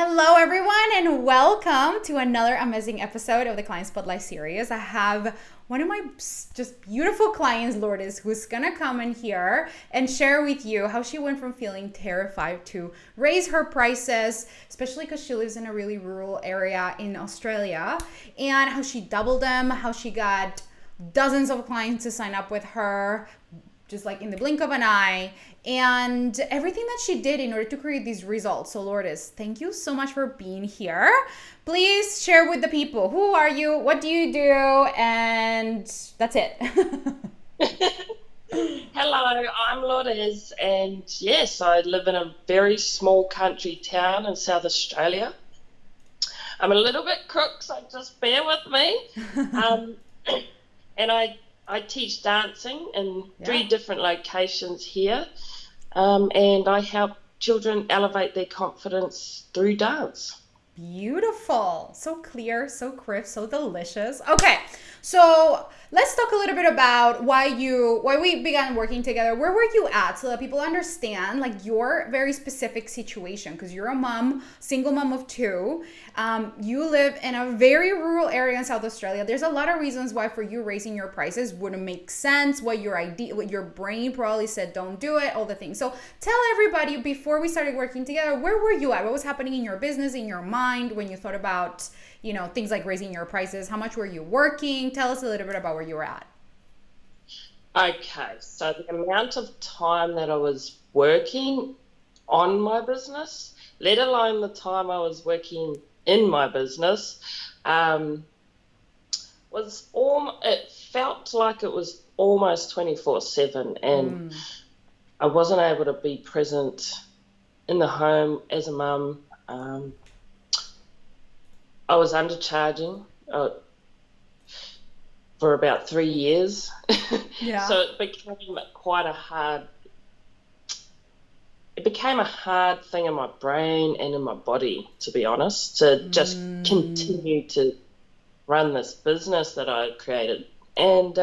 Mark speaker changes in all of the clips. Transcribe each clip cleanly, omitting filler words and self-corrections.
Speaker 1: Hello, everyone, and welcome to another amazing episode of the Client Spotlight series. I have one of my just beautiful clients, Lourdes, who's gonna come in here and share with you how she went from feeling terrified to raise her prices, especially because she lives in a really rural area in Australia, and how she doubled them, how she got dozens of clients to sign up with her just like in the blink of an eye, and everything that she did in order to create these results. So Lourdes, thank you so much for being here. Please share with the people, who are you, what do you do, and that's it.
Speaker 2: Hello, I'm Lourdes, and yes, I live in a very small country town in South Australia. I'm a little bit crook, so just bear with me. Um, and I teach dancing in
Speaker 1: Yeah.
Speaker 2: three different locations here, and I help children elevate their confidence through dance.
Speaker 1: Beautiful. So clear, so crisp, so delicious. Okay. So let's talk a little bit about why we began working together. Where were you at so that people understand like your very specific situation? Because you're a mom, single mom of two. You live in a very rural area in South Australia. There's a lot of reasons why for you raising your prices wouldn't make sense. What your brain probably said don't do it, all the things. So tell everybody before we started working together, where were you at? What was happening in your business, in your mind when you thought about, things like raising your prices? How much were you working? Tell us a little bit about where you were at.
Speaker 2: Okay, so the amount of time that I was working on my business, let alone the time I was working in my business, um, it felt like it was almost 24/7, and
Speaker 1: Mm,
Speaker 2: I wasn't able to be present in the home as a mum. I was undercharging for about 3 years.
Speaker 1: yeah.
Speaker 2: So it became a hard thing in my brain and in my body, to be honest, to just
Speaker 1: Mm,
Speaker 2: continue to run this business that I created. And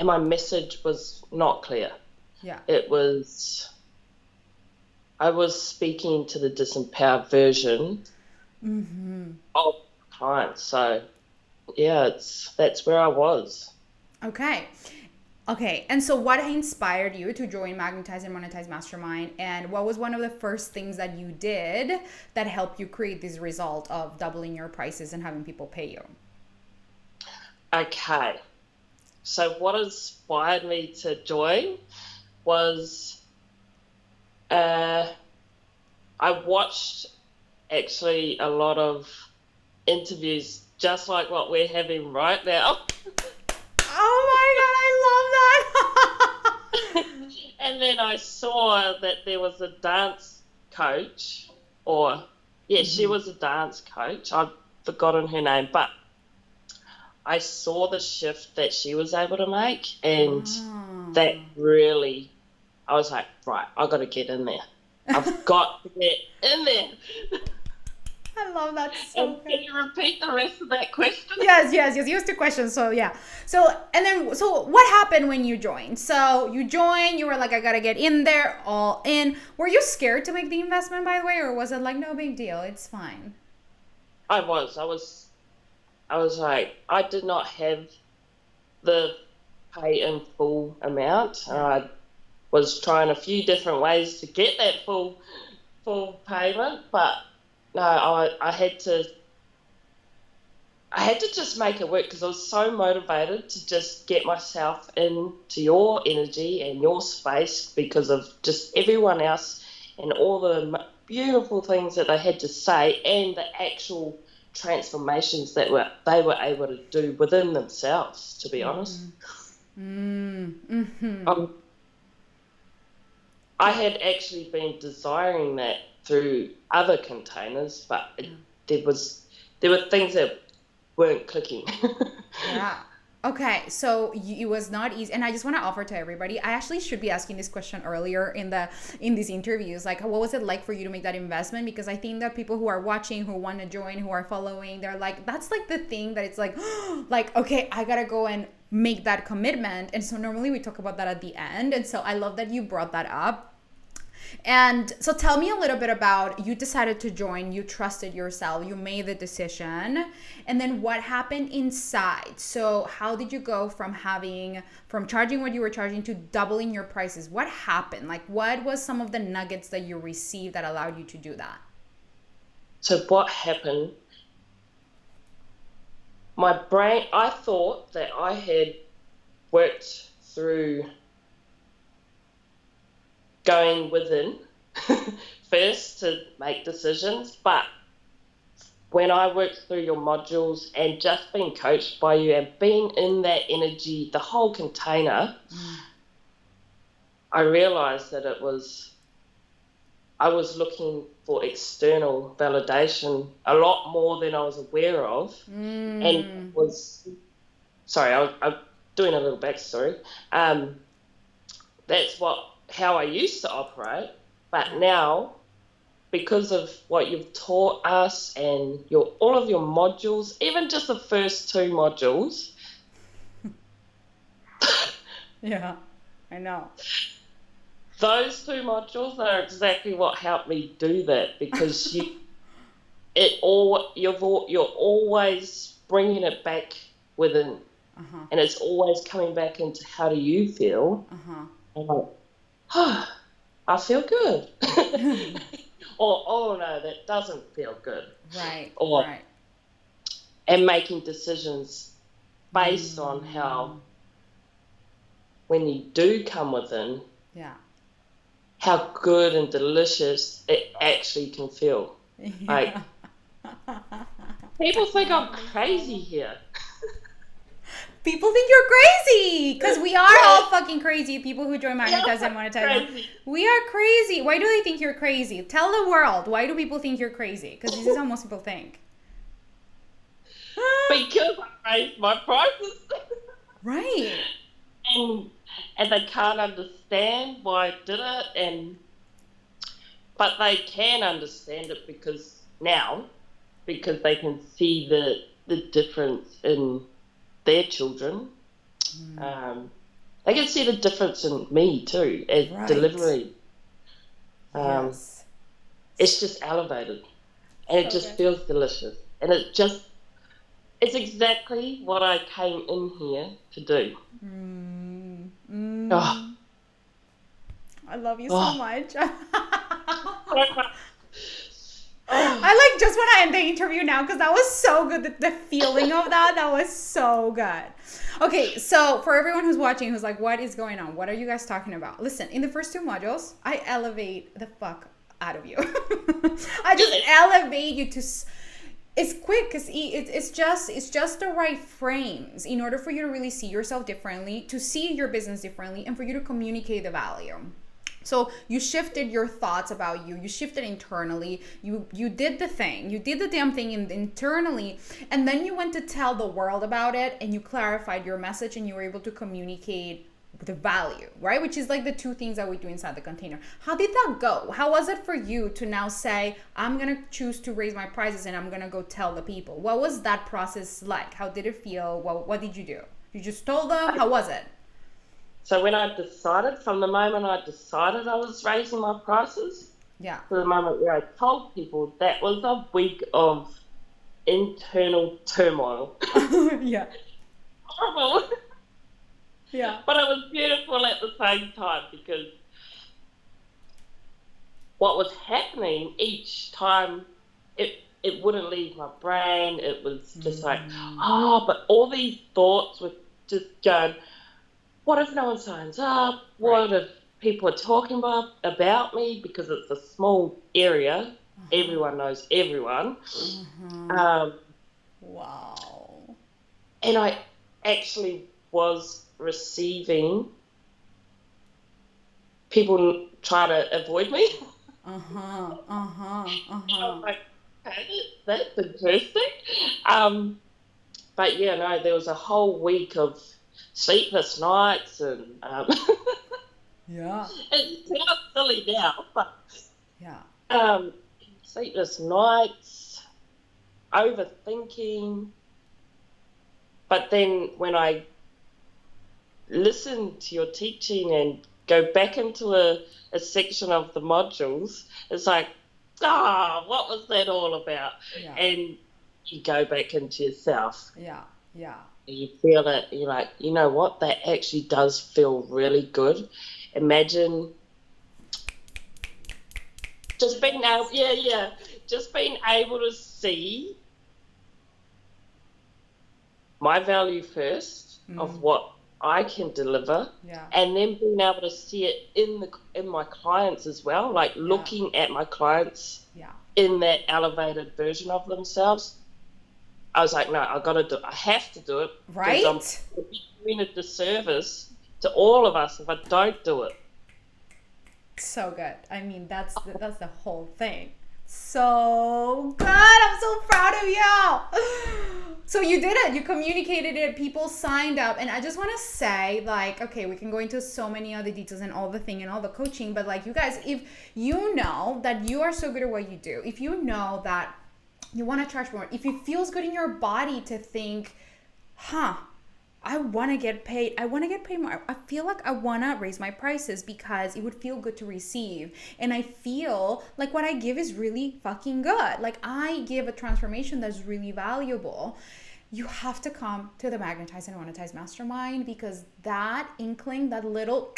Speaker 2: my message was not clear.
Speaker 1: yeah.
Speaker 2: It was I was speaking to the disempowered version of clients. So yeah, that's where I was.
Speaker 1: Okay. Okay. And so what inspired you to join Magnetize and Monetize Mastermind? And what was one of the first things that you did that helped you create this result of doubling your prices and having people pay you?
Speaker 2: Okay. So what inspired me to join was uh, I watched actually a lot of interviews just like what we're having right now.
Speaker 1: Oh my God, I love that.
Speaker 2: And then I saw that there was a dance coach, or yeah, she was a dance coach. I've forgotten her name, but I saw the shift that she was able to make, and that
Speaker 1: Oh,
Speaker 2: really, I was like, right, I got to get in there. I've got to get in there.
Speaker 1: I love that
Speaker 2: And
Speaker 1: so
Speaker 2: can
Speaker 1: good.
Speaker 2: you repeat the rest of that question?
Speaker 1: Yes. Use the question. So yeah. So what happened when you joined? So you joined. You were like, I gotta get in there, all in. Were you scared to make the investment, by the way, or was it like no big deal? It's fine.
Speaker 2: I was like, I did not have the pay in full amount.
Speaker 1: Yeah.
Speaker 2: I was trying a few different ways to get that full payment, but no, I had to just make it work because I was so motivated to just get myself into your energy and your space because of just everyone else and all the beautiful things that they had to say and the actual transformations that they were able to do within themselves, to be honest.
Speaker 1: Mm-hmm.
Speaker 2: Um, I
Speaker 1: Yeah.
Speaker 2: had actually been desiring that through other containers, but there were things that weren't clicking.
Speaker 1: Yeah. Okay, so it was not easy, and I just want to offer to everybody. I actually should be asking this question earlier in these interviews, like what was it like for you to make that investment? Because I think that people who are watching, who want to join, who are following, they're like, that's like the thing that it's like, like okay, I gotta go and make that commitment. And so normally we talk about that at the end, and so I love that you brought that up. And so tell me a little bit about, you decided to join, you trusted yourself, you made the decision, and then what happened inside? So how did you go from charging what you were charging to doubling your prices? What happened? Like, what was some of the nuggets that you received that allowed you to do that?
Speaker 2: So what happened, my brain, I thought that I had worked through going within first to make decisions, but when I worked through your modules and just being coached by you and being in that energy, the whole container, I realized that I was looking for external validation a lot more than I was aware of. And I'm doing a little backstory. That's how I used to operate, but now, because of what you've taught us and all of your modules, even just the first 2 modules.
Speaker 1: Yeah, I know.
Speaker 2: Those 2 modules are exactly what helped me do that, because you're always bringing it back within, and it's always coming back into how do you feel. I'm like, oh, I feel good. Or, oh no, that doesn't feel good.
Speaker 1: Right.
Speaker 2: And making decisions based on how, when you do come within, how good and delicious it actually can feel.
Speaker 1: Yeah.
Speaker 2: Like, people think I'm crazy here.
Speaker 1: People think you're crazy, because we are all fucking crazy. People who join Magnetize and Monetize. We are crazy. Why do they think you're crazy? Tell the world. Why do people think you're crazy? Because this is how most people think.
Speaker 2: Because I raised my prices.
Speaker 1: Right.
Speaker 2: And they can't understand why I did it, but they can understand it because they can see the difference in their children. They can see the difference in me too as delivery.
Speaker 1: Yes.
Speaker 2: It's just elevated, and it just feels delicious, and it's exactly what I came in here to do. Oh.
Speaker 1: I love you so much. I like just want to end the interview now, because that was so good. The feeling of that was so good. Okay, so for everyone who's watching, who's like, what is going on? What are you guys talking about? Listen, in the first 2 modules, I elevate the fuck out of you. I just elevate you to... It's quick, because it's just the right frames in order for you to really see yourself differently, to see your business differently, and for you to communicate the value. So you shifted your thoughts about you shifted internally, you did the thing, you did the damn thing internally, and then you went to tell the world about it, and you clarified your message, and you were able to communicate the value, right? Which is like the 2 things that we do inside the container. How did that go? How was it for you to now say, I'm gonna choose to raise my prices and I'm gonna go tell the people? What was that process like? How did it feel? What did you do? You just told them? How was it?
Speaker 2: So from the moment I decided I was raising my prices, to the moment where I told people, that was a week of internal turmoil.
Speaker 1: Yeah.
Speaker 2: Horrible.
Speaker 1: Yeah.
Speaker 2: But it was beautiful at the same time, because what was happening each time, it wouldn't leave my brain. It was just like, but all these thoughts were just going, what if no one signs up? What if people are talking about me? Because it's a small area. Everyone knows everyone.
Speaker 1: Wow.
Speaker 2: And I actually was receiving people try to avoid me. I'm like, hey, that's interesting. But yeah, no, there was a whole week of sleepless nights, and
Speaker 1: yeah,
Speaker 2: it sounds silly now, but
Speaker 1: yeah,
Speaker 2: sleepless nights, overthinking. But then when I listened to your teaching and go back into a section of the modules, it's like, what was that all about?
Speaker 1: Yeah.
Speaker 2: And you go back into yourself.
Speaker 1: Yeah. Yeah.
Speaker 2: And you feel it. You're like, you know what? That actually does feel really good. Imagine just being able, just being able to see my value first of what I can deliver, and then being able to see it in my clients as well, like looking at my clients in that elevated version of themselves. I was like, no, I have to do it,
Speaker 1: right?
Speaker 2: Because I'm doing a disservice to all of us if I don't do it.
Speaker 1: So good. I mean, that's the whole thing. So good. I'm so proud of you. So you did it. You communicated it. People signed up. And I just want to say, like, okay, we can go into so many other details and all the thing and all the coaching. But like, you guys, if you know that you are so good at what you do, if you know that you want to charge more, if it feels good in your body to think, I want to get paid. I want to get paid more. I feel like I want to raise my prices because it would feel good to receive. And I feel like what I give is really fucking good. Like I give a transformation that's really valuable. You have to come to the Magnetize and Monetize Mastermind, because that inkling, that little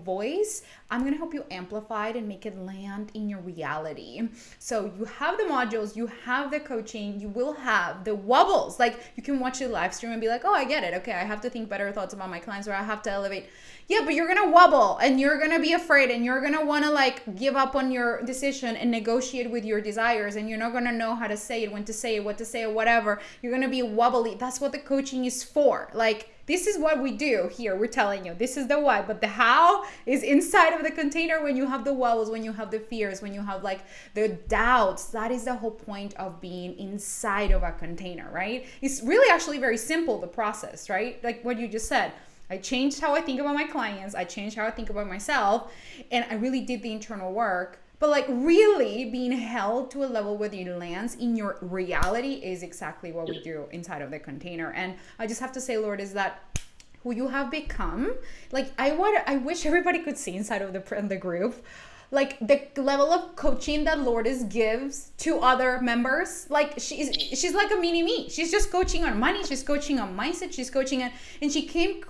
Speaker 1: voice, I'm going to help you amplify it and make it land in your reality. So you have the modules, you have the coaching, you will have the wobbles. Like you can watch the live stream and be like, oh, I get it. Okay, I have to think better thoughts about my clients, or I have to elevate. Yeah, but you're going to wobble and you're going to be afraid and you're going to want to like give up on your decision and negotiate with your desires, and you're not going to know how to say it, when to say it, what to say, or whatever. You're going to be wobbly. That's what the coaching is for. Like, this is what we do here. We're telling you, this is the why, but the how is inside of the container. When you have the wobbles, when you have the fears, when you have like the doubts, that is the whole point of being inside of a container, right? It's really actually very simple, the process, right? Like what you just said. I changed how I think about my clients. I changed how I think about myself. And I really did the internal work. But like really being held to a level where it lands in your reality is exactly what we do inside of the container. And I just have to say, Lord, is that who you have become. Like I wish everybody could see inside of the group, like the level of coaching that Lourdes gives to other members. Like she's like a mini me. She's just coaching on money. She's coaching on mindset. She's coaching on, and she came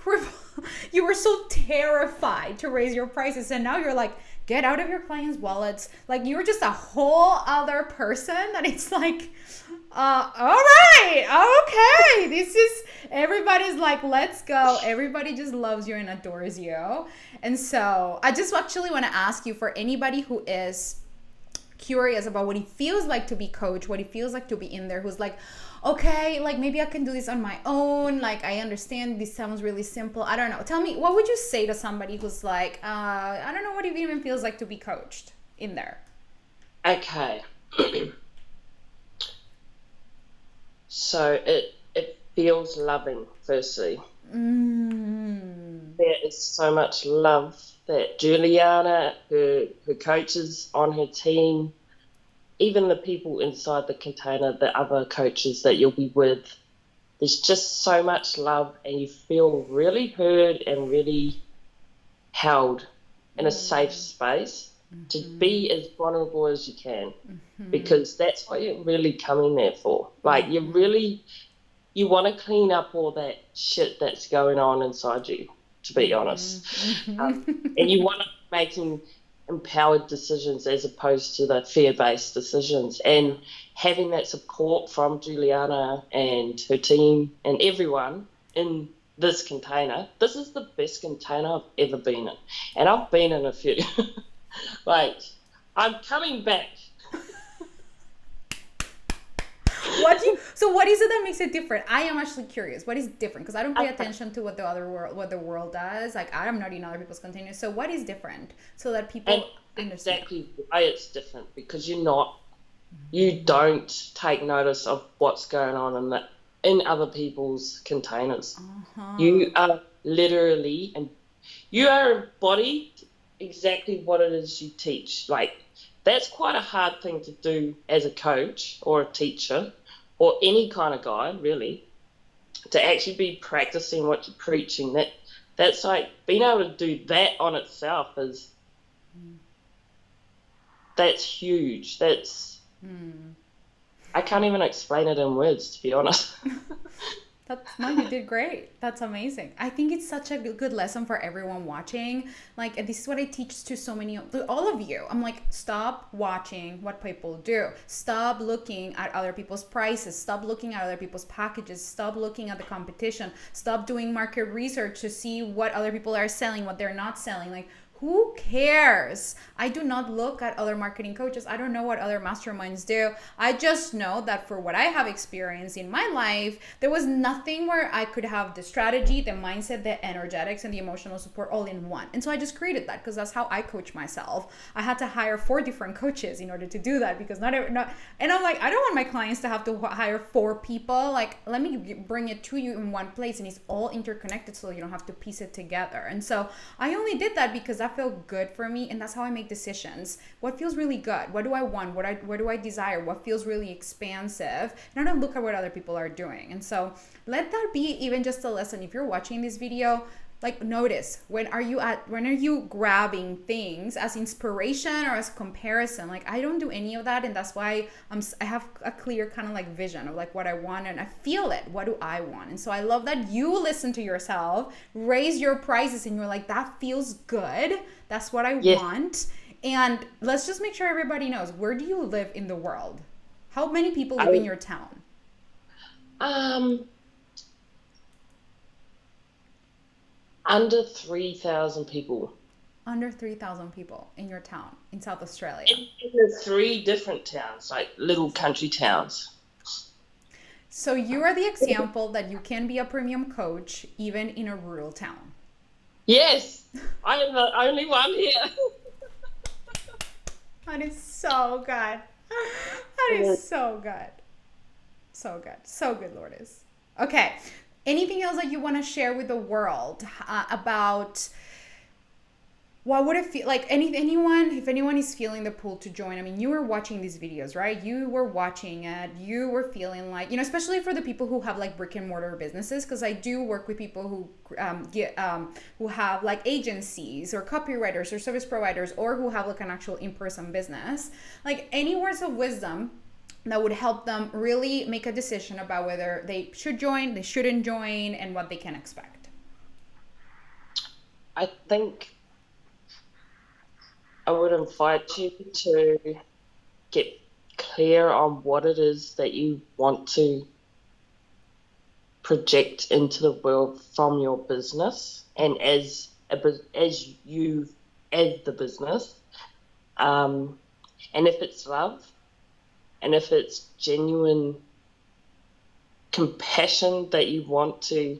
Speaker 1: you were so terrified to raise your prices, and now you're like, get out of your clients' wallets. Like you're just a whole other person that it's like, all right, okay. This is, everybody's like, let's go. Everybody just loves you and adores you. And so I just actually want to ask you, for anybody who is curious about what it feels like to be coached, what it feels like to be in there, who's like, okay, like maybe I can do this on my own. Like I understand this sounds really simple. I don't know. Tell me, what would you say to somebody who's like, I don't know what it even feels like to be coached in there?
Speaker 2: Okay. So it feels loving, firstly. There is so much love that Juliana, her coaches on her team, even the people inside the container, the other coaches that you'll be with, there's just so much love, and you feel really heard and really held in a safe space to be as vulnerable as you can, because that's what you're really coming there for. Like you want to clean up all that shit that's going on inside you, to be honest. And you want to making empowered decisions as opposed to the fear-based decisions, and having that support from Juliana and her team and everyone in this container. This is the best container I've ever been in, and I've been in a few. Like, I'm coming back.
Speaker 1: So what is it that makes it different? I am actually curious. What is different? Because I don't pay attention to what the world does. Like, I'm not in other people's containers. So what is different, so that people understand?
Speaker 2: Exactly why it's different, because you don't take notice of what's going on in other people's containers. You are literally, and you are embodied exactly what it is you teach. Like, that's quite a hard thing to do as a coach or a teacher or any kind of guy, really, to actually be practicing what you're preaching. That That's like being able to do that on itself that's huge. I can't even explain it in words, to be honest.
Speaker 1: No, you did great. That's amazing. I think it's such a good lesson for everyone watching. Like, and this is what I teach to so many, all of you. I'm like, stop watching what people do. Stop looking at other people's prices. Stop looking at other people's packages. Stop looking at the competition. Stop doing market research to see what other people are selling, what they're not selling. Like, who cares? I do not look at other marketing coaches. I don't know what other masterminds do. I just know that for what I have experienced in my life, there was nothing where I could have the strategy, the mindset, the energetics, and the emotional support all in one. And so I just created that because that's how I coach myself. I had to hire 4 different coaches in order to do that because and I'm like, I don't want my clients to have to hire 4 people. Like, let me bring it to you in one place and it's all interconnected so you don't have to piece it together. And so I only did that because that felt good for me, and that's how I make decisions. What feels really good? What do I want? What do I desire? What feels really expansive? And I don't look at what other people are doing. And so let that be even just a lesson. If you're watching this video, like, notice when are you grabbing things as inspiration or as comparison. Like, I don't do any of that, and that's why I have a clear kind of like vision of like what I want, and I feel it. What do I want? And so I love that you listen to yourself, raise your prices, and you're like, that feels good, that's what I want. And let's just make sure everybody knows, where do you live in the world? How many people live in your town?
Speaker 2: Under 3,000 people.
Speaker 1: Under 3,000 people in your town in South Australia.
Speaker 2: In the 3 different towns, like little country towns.
Speaker 1: So you are the example that you can be a premium coach even in a rural town.
Speaker 2: Yes, I am the only one here.
Speaker 1: That is so good. That is so good. So good. So good, Lourdes. Okay. Anything else that you want to share with the world about what would it feel like? If anyone is feeling the pull to join, I mean, you were watching these videos, right? You were watching it. You were feeling like, especially for the people who have like brick and mortar businesses, because I do work with people who have like agencies or copywriters or service providers, or who have like an actual in-person business. Like, any words of wisdom that would help them really make a decision about whether they should join, they shouldn't join, and what they can expect?
Speaker 2: I think I would invite you to get clear on what it is that you want to project into the world from your business, and as the business, and if it's love, and if it's genuine compassion that you want to,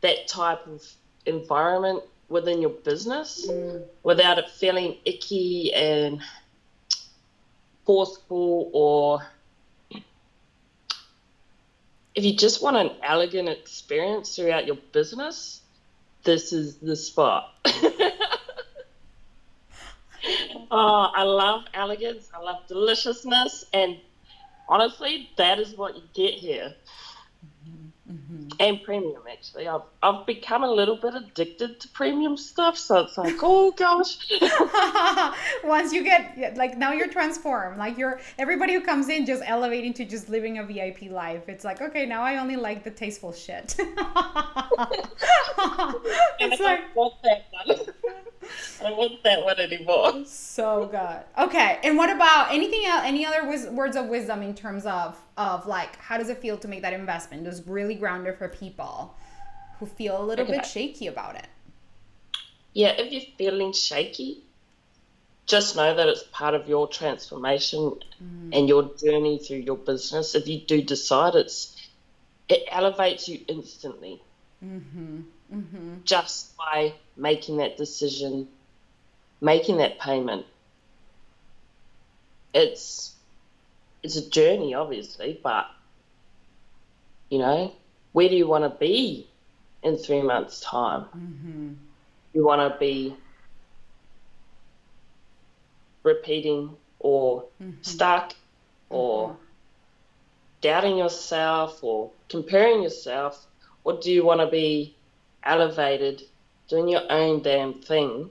Speaker 2: that type of environment within your business, without it feeling icky and forceful, or if you just want an elegant experience throughout your business, this is the spot. Oh, I love elegance, I love deliciousness, and honestly, that is what you get here. And premium, actually. I've become a little bit addicted to premium stuff, so it's like, oh gosh.
Speaker 1: Once you get, like, now you're transformed. Like, everybody who comes in just elevating to just living a VIP life. It's like, okay, now I only like the tasteful shit.
Speaker 2: And it's like, I want that one. I don't want that one anymore.
Speaker 1: So good. Okay, and what about anything else? Any other words of wisdom in terms of like, how does it feel to make that investment? Just really grounded for people who feel a little bit shaky about it.
Speaker 2: Yeah, if you're feeling shaky, just know that it's part of your transformation and your journey through your business. If you do decide, it elevates you instantly. Just by making that decision, making that payment. It's a journey, obviously, but where do you want to be in 3 months' time? You want to be repeating or stuck or doubting yourself or comparing yourself, or do you want to be elevated doing your own damn thing,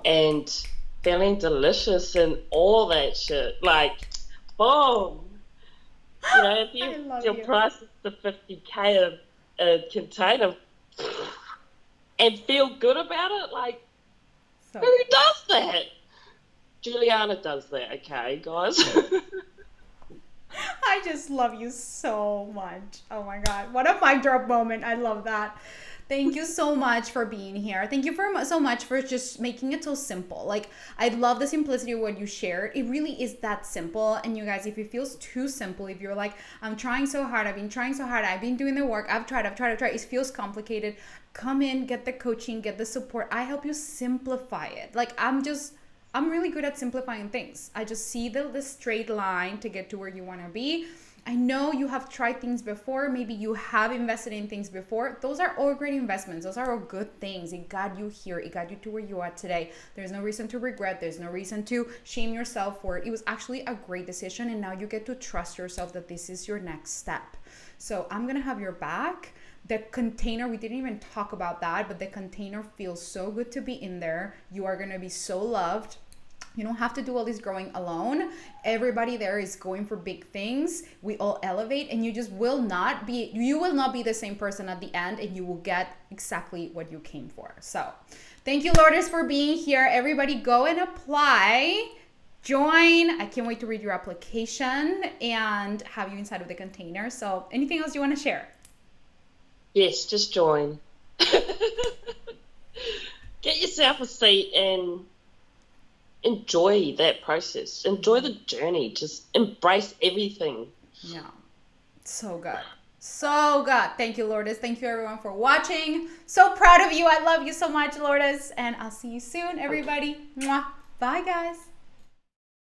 Speaker 2: and feeling delicious and all that shit. Like, boom. If
Speaker 1: I love
Speaker 2: your
Speaker 1: you.
Speaker 2: price is the 50K a container and feel good about it, like,
Speaker 1: So
Speaker 2: who
Speaker 1: good.
Speaker 2: does that? Juliana does that, okay, guys?
Speaker 1: I just love you so much. Oh my God. What a mic drop moment. I love that. Thank you so much for being here. Thank you so much for just making it so simple. Like, I love the simplicity of what you shared. It really is that simple. And you guys, if it feels too simple, if you're like, I'm trying so hard, I've been trying so hard, I've been doing the work, I've tried, it feels complicated, come in, get the coaching, get the support. I help you simplify it. Like, I'm really good at simplifying things. I just see the straight line to get to where you want to be. I know you have tried things before. Maybe you have invested in things before. Those are all great investments. Those are all good things. It got you here. It got you to where you are today. There's no reason to regret. There's no reason to shame yourself for it. It was actually a great decision. And now you get to trust yourself that this is your next step. So I'm going to have your back. The container, we didn't even talk about that, but the container feels so good to be in there. You are going to be so loved. You don't have to do all this growing alone. Everybody there is going for big things. We all elevate, and you will not be the same person at the end, and you will get exactly what you came for. So thank you, Lourdes, for being here. Everybody go and apply. Join. I can't wait to read your application and have you inside of the container. So anything else you want to share?
Speaker 2: Yes, just join. Get yourself a seat and enjoy that process. Enjoy the journey. Just embrace everything.
Speaker 1: Yeah. So good. So good. Thank you, Lourdes. Thank you, everyone, for watching. So proud of you. I love you so much, Lourdes. And I'll see you soon, everybody. Mwah. Bye, guys.